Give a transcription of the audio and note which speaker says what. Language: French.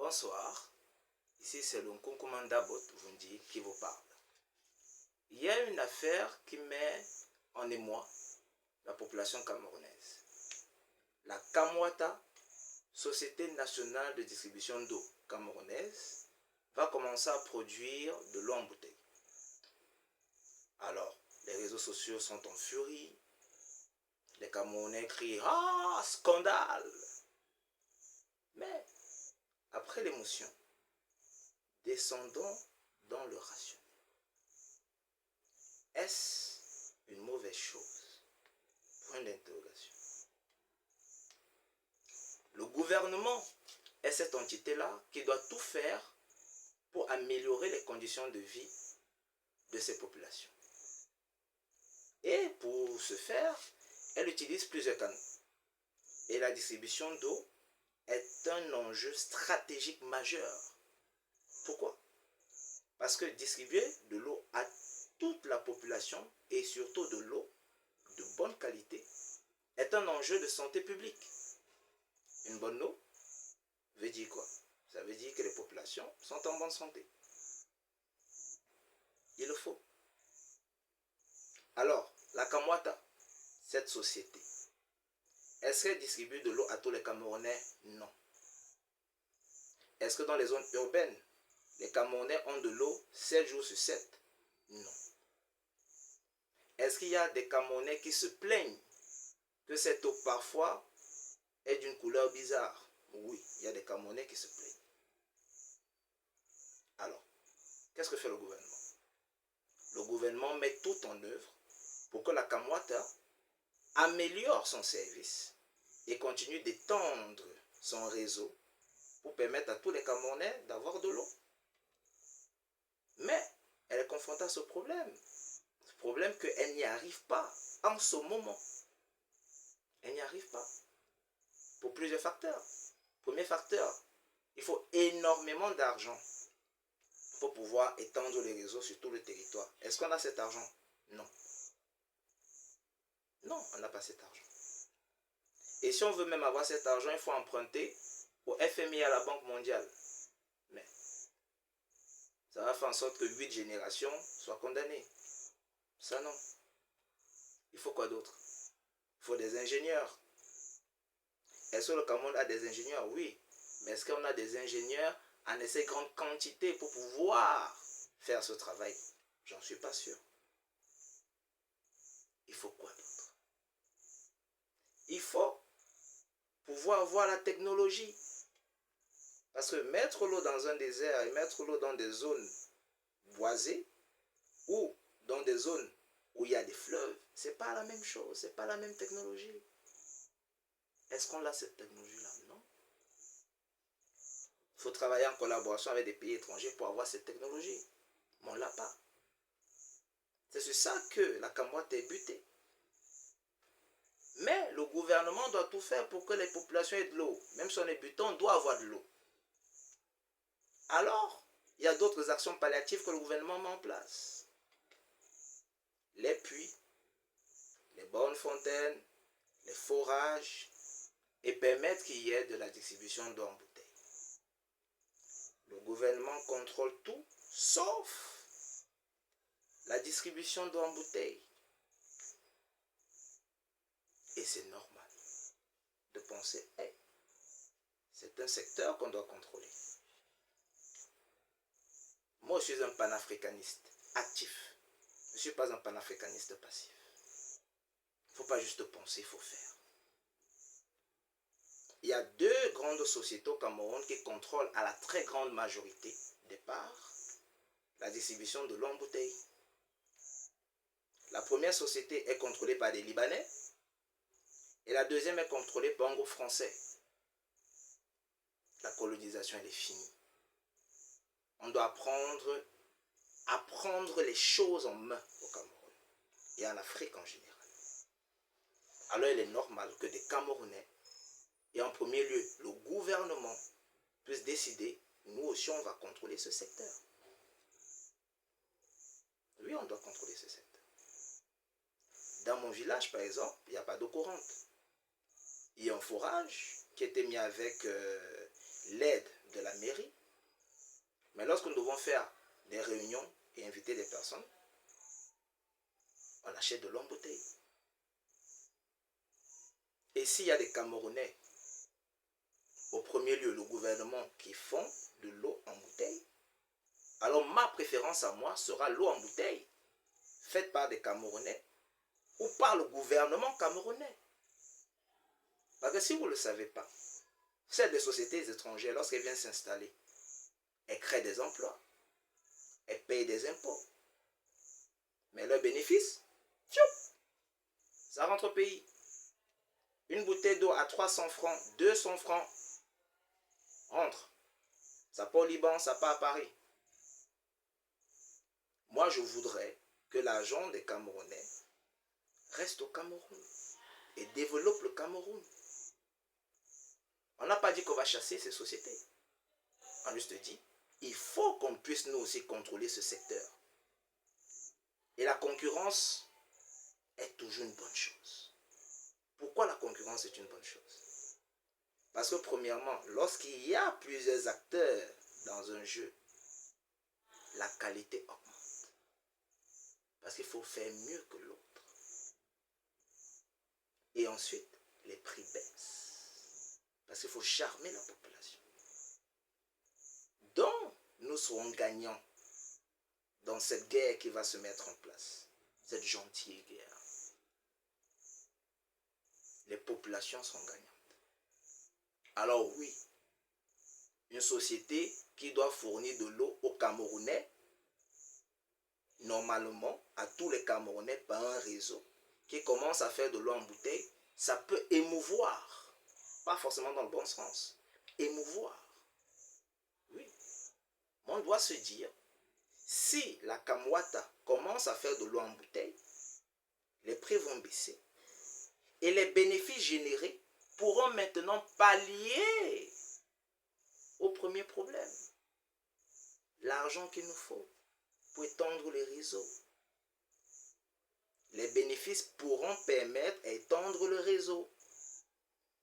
Speaker 1: Bonsoir, ici c'est le Nkunkumanda Bot Vundi qui vous parle. Il y a une affaire qui met en émoi la population camerounaise. La Kamwata, Société nationale de distribution d'eau camerounaise, va commencer à produire de l'eau en bouteille. Alors, les réseaux sociaux sont en furie. Les Camerounais crient « Ah, scandale !» Mais, après l'émotion, descendons dans le rationnel. Est-ce une mauvaise chose? Point d'interrogation. Le gouvernement est cette entité-là qui doit tout faire pour améliorer les conditions de vie de ces populations. Et pour ce faire, elle utilise plusieurs canaux. Et la distribution d'eau est un enjeu stratégique majeur. Pourquoi? Parce que distribuer de l'eau à toute la population et surtout de l'eau de bonne qualité est un enjeu de santé publique. Une bonne eau veut dire quoi? Ça veut dire que les populations sont en bonne santé. Il le faut. Alors, la Kamwata, cette société, est-ce qu'elle distribue de l'eau à tous les Camerounais? Non. Est-ce que dans les zones urbaines, les Camerounais ont de l'eau 7 jours sur 7? Non. Est-ce qu'il y a des Camerounais qui se plaignent que cette eau parfois est d'une couleur bizarre? Oui, il y a des Camerounais qui se plaignent. Alors, qu'est-ce que fait le gouvernement? Le gouvernement met tout en œuvre pour que la Kamwata améliore son service et continue d'étendre son réseau pour permettre à tous les Camerounais d'avoir de l'eau. Mais elle est confrontée à ce problème qu'elle n'y arrive pas en ce moment. Elle n'y arrive pas pour plusieurs facteurs. Premier facteur, il faut énormément d'argent pour pouvoir étendre les réseaux sur tout le territoire. Est-ce qu'on a cet argent? Non. Non, on n'a pas cet argent. Et si on veut même avoir cet argent, il faut emprunter au FMI, à la Banque mondiale. Mais ça va faire en sorte que 8 générations soient condamnées. Ça non. Il faut quoi d'autre? Il faut des ingénieurs. Est-ce que le Cameroun a des ingénieurs? Oui. Mais est-ce qu'on a des ingénieurs en assez grande quantité pour pouvoir faire ce travail? J'en suis pas sûr. Il faut quoi d'autre? Il faut pouvoir avoir la technologie. Parce que mettre l'eau dans un désert et mettre l'eau dans des zones boisées ou dans des zones où il y a des fleuves, ce n'est pas la même chose, ce n'est pas la même technologie. Est-ce qu'on a cette technologie-là? Non. Il faut travailler en collaboration avec des pays étrangers pour avoir cette technologie. Mais on ne l'a pas. C'est sur ça que la Kamwata est butée. Mais le gouvernement doit tout faire pour que les populations aient de l'eau. Même si on est buté, on doit avoir de l'eau. Alors, il y a d'autres actions palliatives que le gouvernement met en place. Les puits, les bonnes fontaines, les forages, et permettre qu'il y ait de la distribution d'eau en bouteille. Le gouvernement contrôle tout, sauf la distribution d'eau en bouteille. Et c'est normal de penser, hey, c'est un secteur qu'on doit contrôler. Moi, je suis un panafricaniste actif. Je ne suis pas un panafricaniste passif. Il ne faut pas juste penser, il faut faire. Il y a 2 grandes sociétés au Cameroun qui contrôlent à la très grande majorité des parts la distribution de l'eau en bouteille. La première société est contrôlée par des Libanais et la deuxième est contrôlée par un groupe français. La colonisation, elle est finie. On doit apprendre à prendre les choses en main au Cameroun et en Afrique en général. Alors il est normal que des Camerounais et en premier lieu le gouvernement puisse décider, nous aussi on va contrôler ce secteur. Oui, on doit contrôler ce secteur. Dans mon village par exemple, il n'y a pas d'eau courante. Il y a un forage qui a été mis avec l'aide de la mairie lorsque nous devons faire des réunions et inviter des personnes, on achète de l'eau en bouteille. Et s'il y a des Camerounais, au premier lieu le gouvernement, qui font de l'eau en bouteille, alors ma préférence à moi sera l'eau en bouteille, faite par des Camerounais ou par le gouvernement camerounais. Parce que si vous ne le savez pas, c'est des sociétés étrangères, lorsqu'elles viennent s'installer, elles créent des emplois, elles payent des impôts. Mais leurs bénéfices, ça rentre au pays. Une bouteille d'eau à 300 francs, 200 francs, rentre. Ça part au Liban, ça part à Paris. Moi, je voudrais que l'argent des Camerounais reste au Cameroun et développe le Cameroun. On n'a pas dit qu'on va chasser ces sociétés. On juste dit, il faut qu'on puisse nous aussi contrôler ce secteur. Et la concurrence est toujours une bonne chose. Pourquoi la concurrence est une bonne chose? Parce que premièrement, lorsqu'il y a plusieurs acteurs dans un jeu, la qualité augmente. Parce qu'il faut faire mieux que l'autre. Et ensuite, les prix baissent. Parce qu'il faut charmer la population. Donc, nous serons gagnants dans cette guerre qui va se mettre en place. Cette gentille guerre. Les populations sont gagnantes. Alors oui, une société qui doit fournir de l'eau aux Camerounais, normalement, à tous les Camerounais par un réseau, qui commence à faire de l'eau en bouteille, ça peut émouvoir. Pas forcément dans le bon sens. Émouvoir. Oui. On doit se dire, si la Kamwata commence à faire de l'eau en bouteille, les prix vont baisser. Et les bénéfices générés pourront maintenant pallier au premier problème. L'argent qu'il nous faut pour étendre les réseaux. Les bénéfices pourront permettre d'étendre le réseau.